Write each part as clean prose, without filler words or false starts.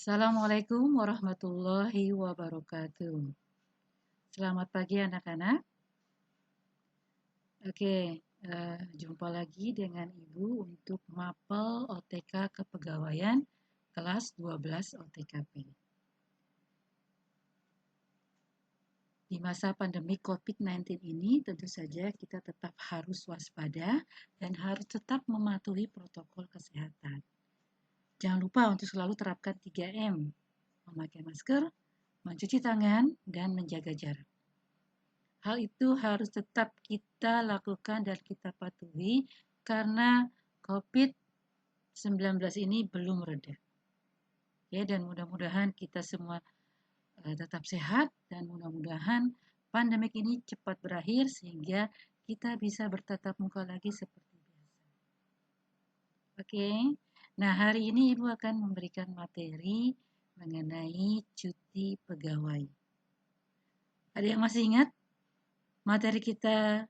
Assalamualaikum warahmatullahi wabarakatuh. Selamat pagi anak-anak. Oke, jumpa lagi dengan Ibu untuk mapel OTK Kepegawaian kelas 12 OTKP. Di masa pandemi COVID-19 ini tentu saja kita tetap harus waspada dan harus tetap mematuhi protokol kesehatan. Jangan lupa untuk selalu terapkan 3M, memakai masker, mencuci tangan, dan menjaga jarak. Hal itu harus tetap kita lakukan dan kita patuhi karena COVID-19 ini belum reda. Ya, dan mudah-mudahan kita semua tetap sehat dan mudah-mudahan pandemik ini cepat berakhir sehingga kita bisa bertatap muka lagi seperti biasa. Oke. Nah, hari ini Ibu akan memberikan materi mengenai cuti pegawai. Ada yang masih ingat materi kita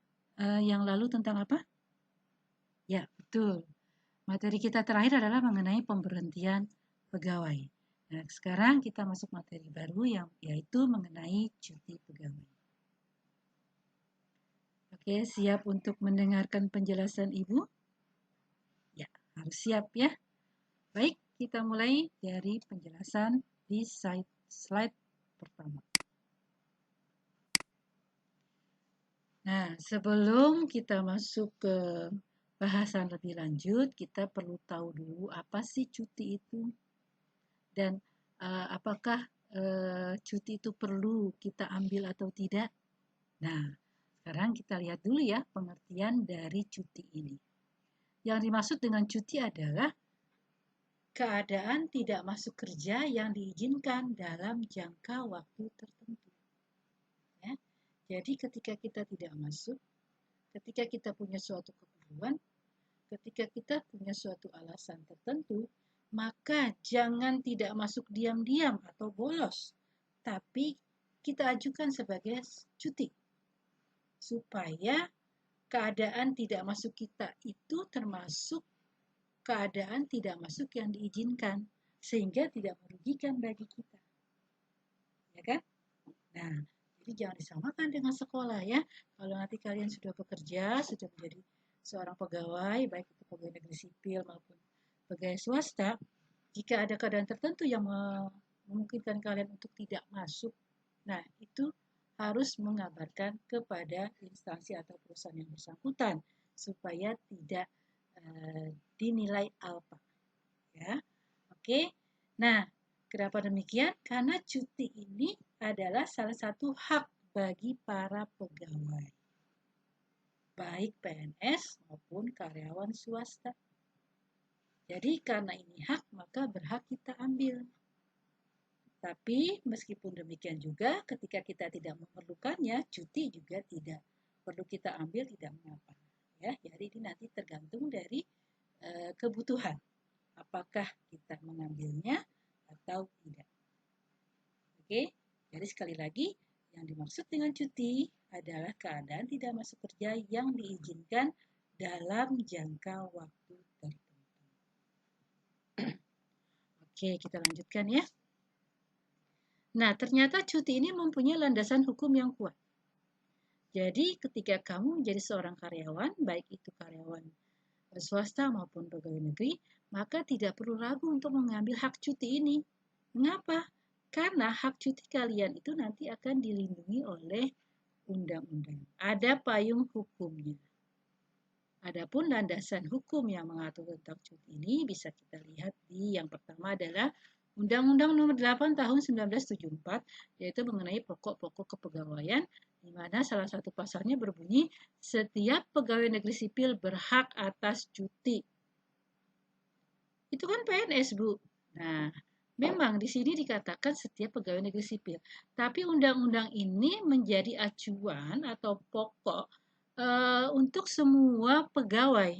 yang lalu tentang apa? Ya, betul. Materi kita terakhir adalah mengenai pemberhentian pegawai. Nah, sekarang kita masuk materi baru yaitu mengenai cuti pegawai. Oke, siap untuk mendengarkan penjelasan Ibu? Ya, harus siap ya. Baik, kita mulai dari penjelasan di slide pertama. Nah, sebelum kita masuk ke bahasan lebih lanjut, kita perlu tahu dulu apa sih cuti itu dan apakah cuti itu perlu kita ambil atau tidak. Nah, sekarang kita lihat dulu ya pengertian dari cuti ini. Yang dimaksud dengan cuti adalah keadaan tidak masuk kerja yang diizinkan dalam jangka waktu tertentu. Ya. Jadi ketika kita tidak masuk, ketika kita punya suatu keperluan, ketika kita punya suatu alasan tertentu, maka jangan tidak masuk diam-diam atau bolos, tapi kita ajukan sebagai cuti. Supaya keadaan tidak masuk kita itu termasuk keadaan tidak masuk yang diizinkan, sehingga tidak merugikan bagi kita. Ya kan? Nah, jadi jangan disamakan dengan sekolah ya. Kalau nanti kalian sudah bekerja, sudah menjadi seorang pegawai, baik itu pegawai negeri sipil maupun pegawai swasta, jika ada keadaan tertentu yang memungkinkan kalian untuk tidak masuk, nah itu harus mengabarkan kepada instansi atau perusahaan yang bersangkutan supaya tidak dinilai alpa. Ya, oke. Nah, kenapa demikian? Karena cuti ini adalah salah satu hak bagi para pegawai, baik PNS maupun karyawan swasta. Jadi karena ini hak, maka berhak kita ambil. Tapi meskipun demikian juga, ketika kita tidak memerlukannya, cuti juga tidak perlu kita ambil, tidak mengapa. Ya, jadi ini nanti tergantung dari kebutuhan. Apakah kita mengambilnya atau tidak. Oke, jadi sekali lagi, yang dimaksud dengan cuti adalah keadaan tidak masuk kerja yang diizinkan dalam jangka waktu tertentu. Oke, kita lanjutkan ya. Nah, ternyata cuti ini mempunyai landasan hukum yang kuat. Jadi, ketika kamu menjadi seorang karyawan, baik itu karyawan swasta maupun pegawai negeri, maka tidak perlu ragu untuk mengambil hak cuti ini. Mengapa? Karena hak cuti kalian itu nanti akan dilindungi oleh undang-undang. Ada payung hukumnya. Adapun landasan hukum yang mengatur tentang cuti ini bisa kita lihat di yang pertama adalah Undang-Undang Nomor 8 Tahun 1974, yaitu mengenai pokok-pokok kepegawaian, di mana salah satu pasalnya berbunyi, setiap pegawai negeri sipil berhak atas cuti. Itu kan PNS, Bu. Nah, memang di sini dikatakan setiap pegawai negeri sipil. Tapi undang-undang ini menjadi acuan atau pokok untuk semua pegawai,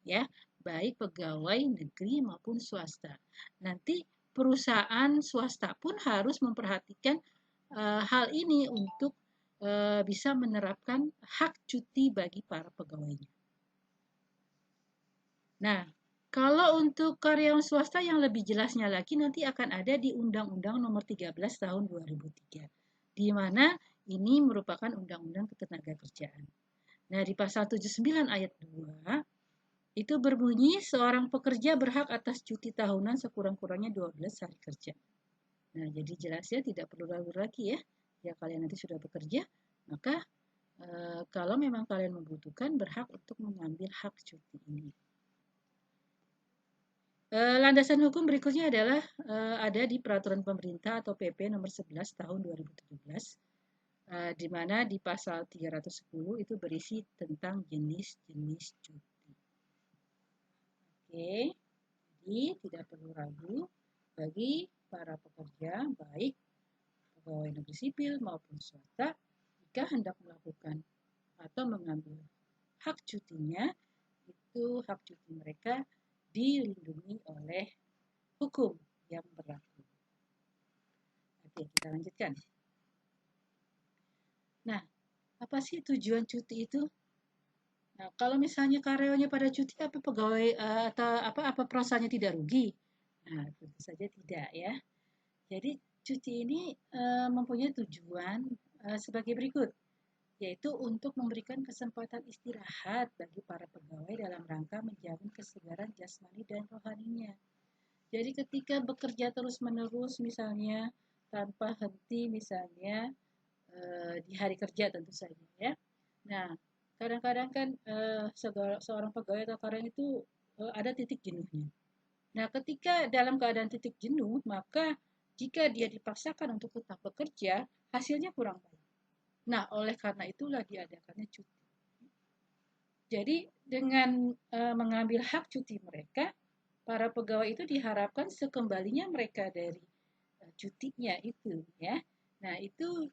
ya, baik pegawai negeri maupun swasta. Nanti perusahaan swasta pun harus memperhatikan hal ini untuk bisa menerapkan hak cuti bagi para pegawainya. Nah, Kalau untuk karyawan swasta yang lebih jelasnya lagi nanti akan ada di Undang-Undang Nomor 13 Tahun 2003, di mana ini merupakan Undang-Undang Ketenagakerjaan. Nah, di pasal 79 ayat 2 itu berbunyi seorang pekerja berhak atas cuti tahunan sekurang-kurangnya 12 hari kerja. Nah, jadi jelasnya tidak perlu ragu lagi ya. Ya kalian nanti sudah bekerja, maka kalau memang kalian membutuhkan berhak untuk mengambil hak cuti ini. Landasan hukum berikutnya adalah ada di Peraturan Pemerintah atau PP nomor 11 tahun 2017, di mana di pasal 310 itu berisi tentang jenis-jenis cuti. Oke, jadi tidak perlu ragu bagi para pekerja, baik pegawai negeri sipil maupun swasta, jika hendak melakukan atau mengambil hak cutinya, itu hak cuti mereka dilindungi oleh hukum yang berlaku. Oke, kita lanjutkan. Nah, apa sih tujuan cuti itu? Nah, kalau misalnya karyawannya pada cuti, apa pegawai atau apa perusahaannya tidak rugi? Nah, tentu saja tidak ya. Jadi cuti ini mempunyai tujuan sebagai berikut, yaitu untuk memberikan kesempatan istirahat bagi para pegawai dalam rangka menjamin kesegaran jasmani dan rohaninya. Jadi ketika bekerja terus-menerus misalnya tanpa henti misalnya di hari kerja tentu saja ya. Nah, kadang-kadang kan seorang pegawai atau karyawan itu ada titik jenuhnya. Nah, ketika dalam keadaan titik jenuh, maka jika dia dipaksakan untuk tetap bekerja, hasilnya kurang baik. Nah, oleh karena itulah diadakannya cuti. Jadi dengan mengambil hak cuti mereka, para pegawai itu diharapkan sekembalinya mereka dari cutinya itu ya. Nah, itu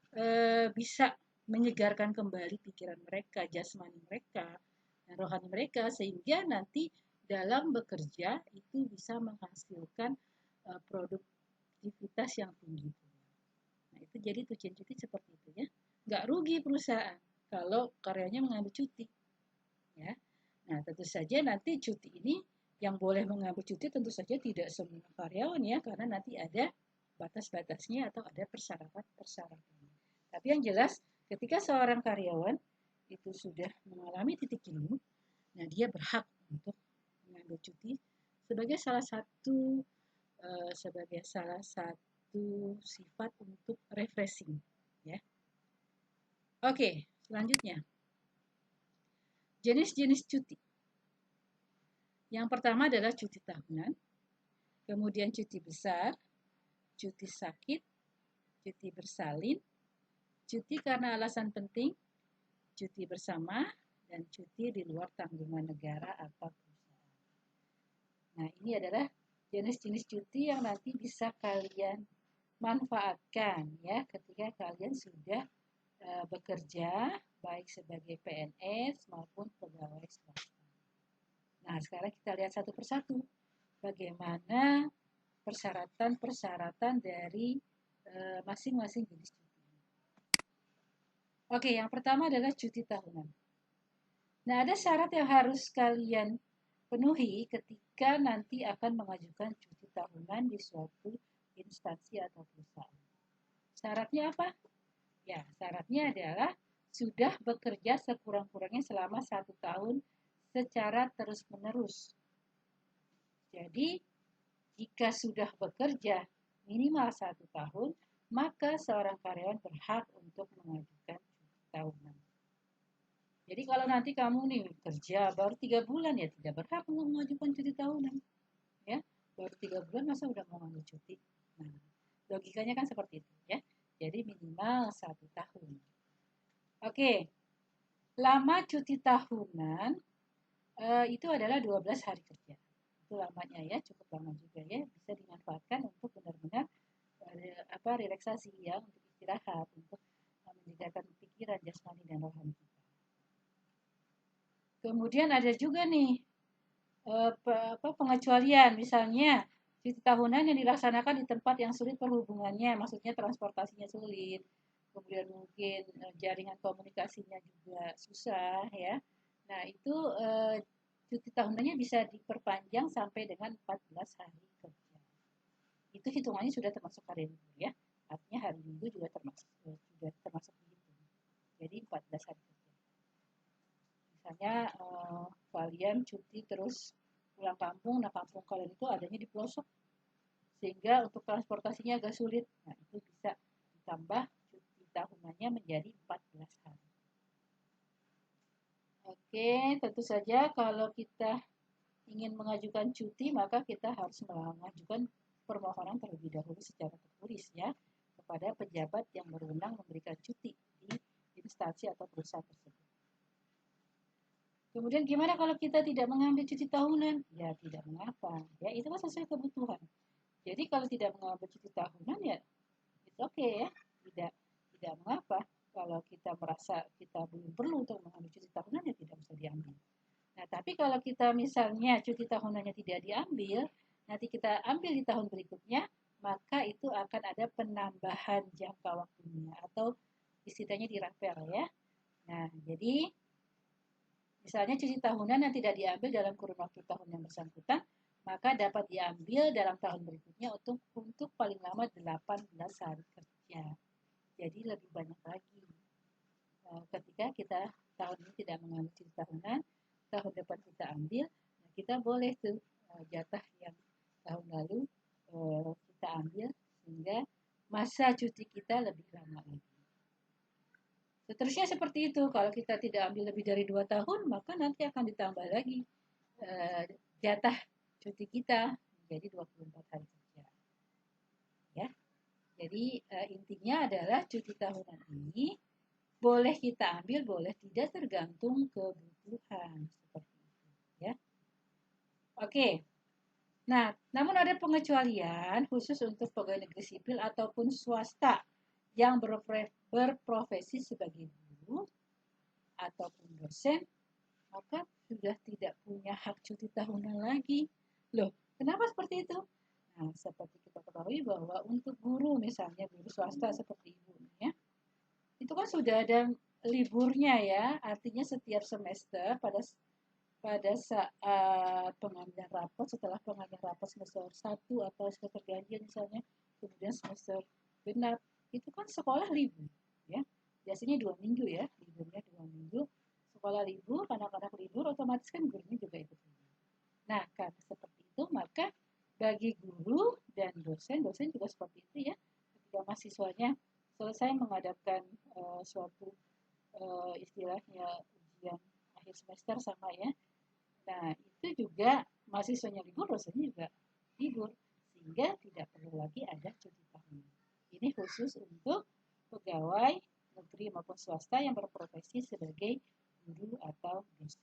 bisa menyegarkan kembali pikiran mereka, jasmani mereka, dan rohani mereka sehingga nanti dalam bekerja itu bisa menghasilkan produktivitas yang tinggi. Nah, itu jadi tujuan cuti seperti itu ya. Nggak rugi perusahaan kalau karyanya mengambil cuti. Ya. Nah, tentu saja nanti cuti ini yang boleh mengambil cuti tentu saja tidak semua karyawan ya, karena nanti ada batas-batasnya atau ada persyaratan-persyaratannya. Tapi yang jelas ketika seorang karyawan itu sudah mengalami titik jenuh, nah dia berhak untuk mengambil cuti sebagai salah satu sifat untuk refreshing ya. Oke, selanjutnya. Jenis-jenis cuti. Yang pertama adalah cuti tahunan, kemudian cuti besar, cuti sakit, cuti bersalin, cuti karena alasan penting, cuti bersama, dan cuti di luar tanggungan negara atau perusahaan. Nah, ini adalah jenis-jenis cuti yang nanti bisa kalian manfaatkan ya ketika kalian sudah bekerja baik sebagai PNS maupun pegawai swasta. Nah, sekarang kita lihat satu persatu bagaimana persyaratan-persyaratan dari masing-masing jenis cuti. Oke, yang pertama adalah cuti tahunan. Nah, ada syarat yang harus kalian penuhi ketika nanti akan mengajukan cuti tahunan di suatu instansi atau perusahaan. Syaratnya apa? Ya, syaratnya adalah sudah bekerja sekurang-kurangnya selama 1 tahun secara terus-menerus. Jadi, jika sudah bekerja minimal 1 tahun, maka seorang karyawan berhak untuk mengajukan cuti tahunan. Jadi kalau nanti kamu nih kerja baru 3 bulan ya tidak berhak untuk mengajukan cuti tahunan. Ya, baru 3 bulan masa udah mau ngambil cuti. Nah, logikanya kan seperti itu ya. Jadi minimal 1 tahun. Oke, lama cuti tahunan itu adalah 12 hari kerja. Itu lamanya ya, cukup lama juga ya. Bisa dimanfaatkan untuk benar-benar relaksasi ya, untuk istirahat, untuk menyegarkan pikiran, jasmani dan rohani kita. Kemudian ada juga nih pengecualian, misalnya cuti tahunan yang dilaksanakan di tempat yang sulit perhubungannya, maksudnya transportasinya sulit, kemudian mungkin jaringan komunikasinya juga susah ya. Nah, itu cuti tahunannya bisa diperpanjang sampai dengan 14 hari kerja. Itu hitungannya sudah termasuk hari libur ya. Artinya hari Minggu juga termasuk dihitung. Jadi 14 hari kerja. Misalnya kalian cuti terus pulang kampung, nah kampung kalian itu adanya di pelosok, sehingga untuk transportasinya agak sulit. Nah, itu bisa ditambah cuti tahunannya menjadi 14 hari. Oke, tentu saja kalau kita ingin mengajukan cuti, maka kita harus mengajukan permohonan terlebih dahulu secara tertulis ya kepada pejabat yang berwenang memberikan cuti di instansi atau perusahaan tersebut. Kemudian gimana kalau kita tidak mengambil cuti tahunan? Ya tidak mengapa, ya itu kan sesuai kebutuhan. Jadi kalau tidak mengambil cuti tahunan ya it's okay ya, tidak mengapa. Kalau kita merasa kita belum perlu untuk mengambil cuti tahunan ya tidak usah diambil. Nah, tapi kalau kita misalnya cuti tahunannya tidak diambil, nanti kita ambil di tahun berikutnya, maka itu akan ada penambahan jangka waktunya atau istilahnya dirapel ya. Nah, jadi misalnya cuti tahunan yang tidak diambil dalam kurun waktu tahun yang bersangkutan, maka dapat diambil dalam tahun berikutnya untuk paling lama 18 hari kerja. Jadi lebih banyak lagi. Ketika kita tahun ini tidak mengambil cuti tahunan, tahun depan kita ambil, nah kita boleh tuh jatah yang tahun lalu kita ambil sehingga masa cuti kita lebih lama lagi. Seterusnya seperti itu, kalau kita tidak ambil lebih dari 2 tahun, maka nanti akan ditambah lagi jatah cuti kita menjadi 24 hari kerja. Ya. Jadi intinya adalah cuti tahunan ini boleh kita ambil, boleh tidak, tergantung kebutuhan seperti itu, ya. Oke. Nah, namun ada pengecualian khusus untuk pegawai negeri sipil ataupun swasta yang berprofesi sebagai guru ataupun dosen, maka sudah tidak punya hak cuti tahunan lagi. Loh, kenapa seperti itu? Nah, seperti kita ketahui bahwa untuk guru misalnya, guru swasta seperti ibu ya, itu kan sudah ada liburnya ya, artinya setiap semester pada saat pengambilan rapot, setelah pengambilan rapot semester 1 atau semester ganjil misalnya, kemudian semester genap, itu kan sekolah libur ya, biasanya 2 minggu ya, liburnya 2 minggu, sekolah libur, anak-anak libur, otomatis kan gurunya juga ikut libur. Nah, karena seperti itu, maka bagi guru dan dosen juga seperti itu ya, ketika mahasiswanya selesai menghadapkan suatu istilahnya ujian akhir semester sama ya. Nah, itu juga mahasiswanya libur, dosennya juga libur, sehingga tidak perlu lagi ada cuti tahunan. Ini khusus untuk pegawai negeri maupun swasta yang berprofesi sebagai guru atau dosen.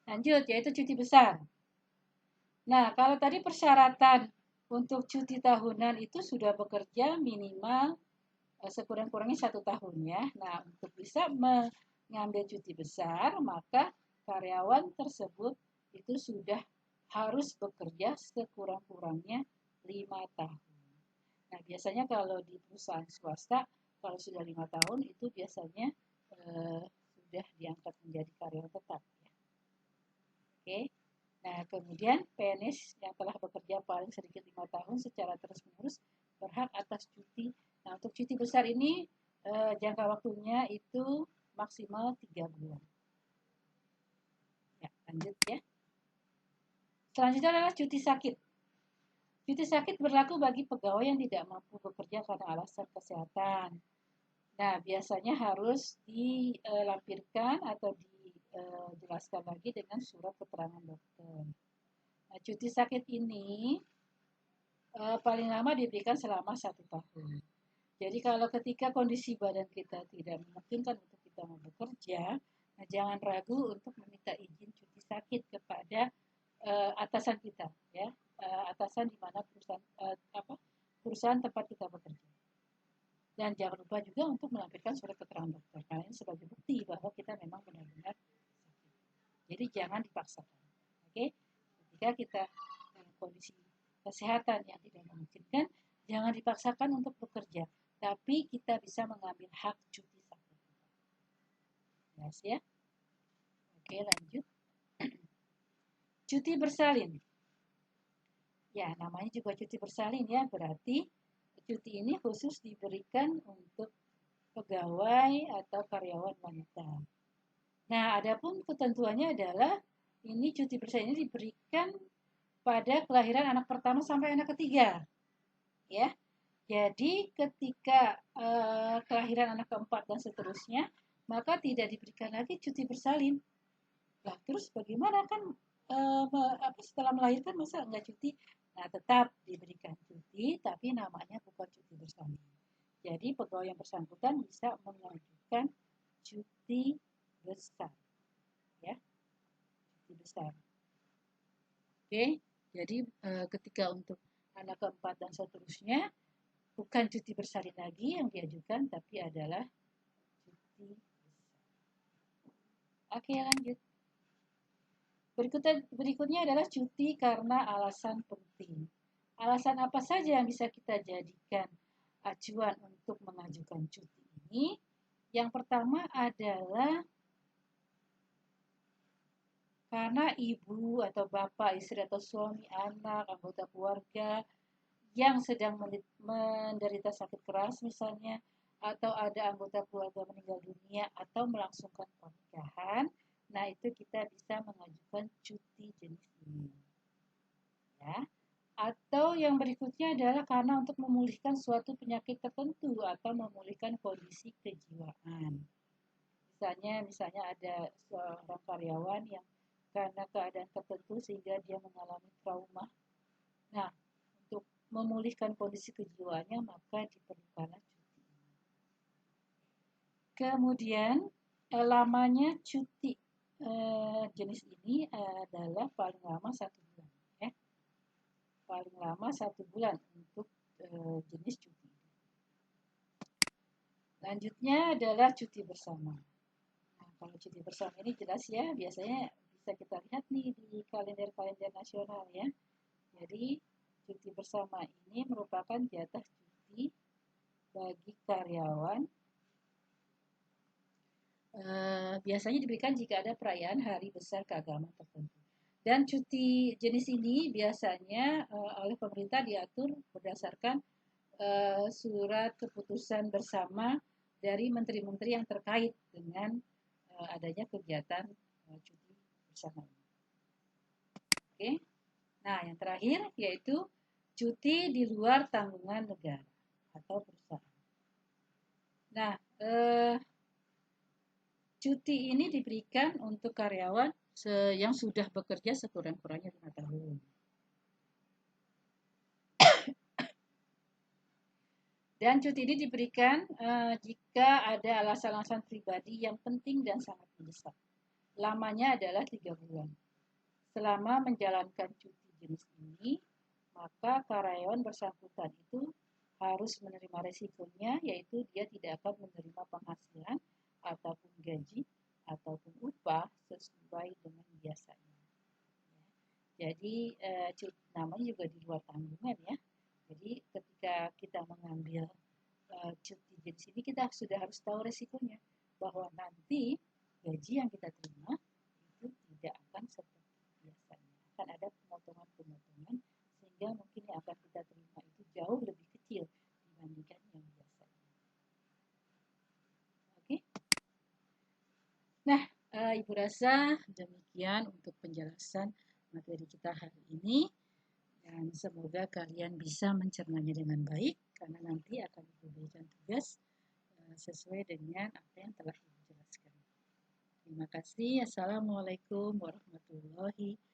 Lanjut, yaitu cuti besar. Nah, kalau tadi persyaratan untuk cuti tahunan itu sudah bekerja minimal sekurang-kurangnya 1 tahun ya. Nah, untuk bisa mengambil cuti besar, maka karyawan tersebut itu sudah harus bekerja sekurang-kurangnya 5 tahun. Nah, biasanya kalau di perusahaan swasta, kalau sudah 5 tahun itu biasanya sudah diangkat menjadi karyawan tetap. Ya. Oke. Nah, kemudian PNS yang telah bekerja paling sedikit 5 tahun secara terus-menerus berhak atas cuti. Nah, untuk cuti besar ini jangka waktunya itu maksimal 3 bulan. Ya, lanjut ya. Selanjutnya adalah cuti sakit. Cuti sakit berlaku bagi pegawai yang tidak mampu bekerja karena alasan kesehatan. Nah, biasanya harus dilampirkan atau dijelaskan lagi dengan surat keterangan dokter. Nah, cuti sakit ini paling lama diberikan selama 1 tahun. Jadi kalau ketika kondisi badan kita tidak memungkinkan untuk kita mau bekerja, nah jangan ragu untuk meminta izin cuti sakit kepada atasan kita, ya, atasan di mana perusahaan tempat kita bekerja. Dan jangan lupa juga untuk melampirkan surat keterangan dokter, karena ini sebagai bukti bahwa kita memang benar-benar sakit. Jadi jangan dipaksakan, oke? Ketika kita dalam kondisi kesehatan yang tidak memungkinkan, jangan dipaksakan untuk bekerja, tapi kita bisa mengambil hak cuti sakit. Jelas ya? Oke, lanjut. cuti bersalin. Ya, namanya juga cuti bersalin ya, berarti cuti ini khusus diberikan untuk pegawai atau karyawan wanita. Nah, adapun ketentuannya adalah ini cuti bersalin ini diberikan pada kelahiran anak pertama sampai anak ketiga. Ya. Jadi ketika kelahiran anak keempat dan seterusnya, maka tidak diberikan lagi cuti bersalin. Lah, terus bagaimana kan setelah melahirkan masa nggak cuti? Nah, tetap diberikan cuti, tapi namanya bukan cuti bersalin. Jadi pegawai yang bersangkutan bisa mengajukan cuti besar, ya, cuti besar. Oke, jadi ketika untuk anak keempat dan seterusnya, bukan cuti bersalin lagi yang diajukan, tapi adalah cuti besar. Oke, lanjut. Berikutnya adalah cuti karena alasan penting. Alasan apa saja yang bisa kita jadikan acuan untuk mengajukan cuti ini? Yang pertama adalah karena ibu atau bapak, istri atau suami, anak, anggota keluarga yang sedang menderita sakit keras misalnya, atau ada anggota keluarga meninggal dunia atau melangsungkan pernikahan, nah itu kita bisa mengajukan cuti jenis ini. Ya. Atau yang berikutnya adalah karena untuk memulihkan suatu penyakit tertentu atau memulihkan kondisi kejiwaan. Misalnya ada seorang karyawan yang karena keadaan tertentu sehingga dia mengalami trauma. Nah, untuk memulihkan kondisi kejiwaannya maka diperlukanlah cuti. Kemudian lamanya cuti jenis ini adalah paling lama 1 bulan, ya. Paling lama 1 bulan untuk jenis cuti. Lanjutnya adalah cuti bersama. Nah, kalau cuti bersama ini jelas ya, biasanya bisa kita lihat nih di kalender-kalender nasional ya. Jadi cuti bersama ini merupakan jatah cuti bagi karyawan. Biasanya diberikan jika ada perayaan hari besar keagamaan tertentu. Dan cuti jenis ini biasanya oleh pemerintah diatur berdasarkan surat keputusan bersama dari menteri-menteri yang terkait dengan adanya kegiatan cuti bersama ini. Oke. Nah, yang terakhir yaitu cuti di luar tanggungan negara atau perusahaan. Nah, cuti ini diberikan untuk karyawan yang sudah bekerja sekurang-kurangnya 5 tahun. Dan cuti ini diberikan jika ada alasan-alasan pribadi yang penting dan sangat mendesak. Lamanya adalah 3 bulan. Selama menjalankan cuti jenis ini, maka karyawan bersangkutan itu harus menerima resikonya, yaitu dia tidak akan menerima penghasilan ataupun gaji ataupun upah sesuai dengan biasanya. Jadi namanya juga di luar tanggungan ya. Jadi ketika kita mengambil cuti jenis ini, kita sudah harus tahu resikonya bahwa nanti gaji yang kita terima itu tidak akan seperti biasanya, akan ada pemotongan-pemotongan sehingga mungkin yang akan kita terima itu jauh lebih kecil dibandingkan yang biasanya. Oke. Nah, Ibu rasa demikian untuk penjelasan materi kita hari ini. Dan semoga kalian bisa mencernanya dengan baik, karena nanti akan diberikan tugas sesuai dengan apa yang telah Ibu jelaskan. Terima kasih. Assalamualaikum warahmatullahi wabarakatuh.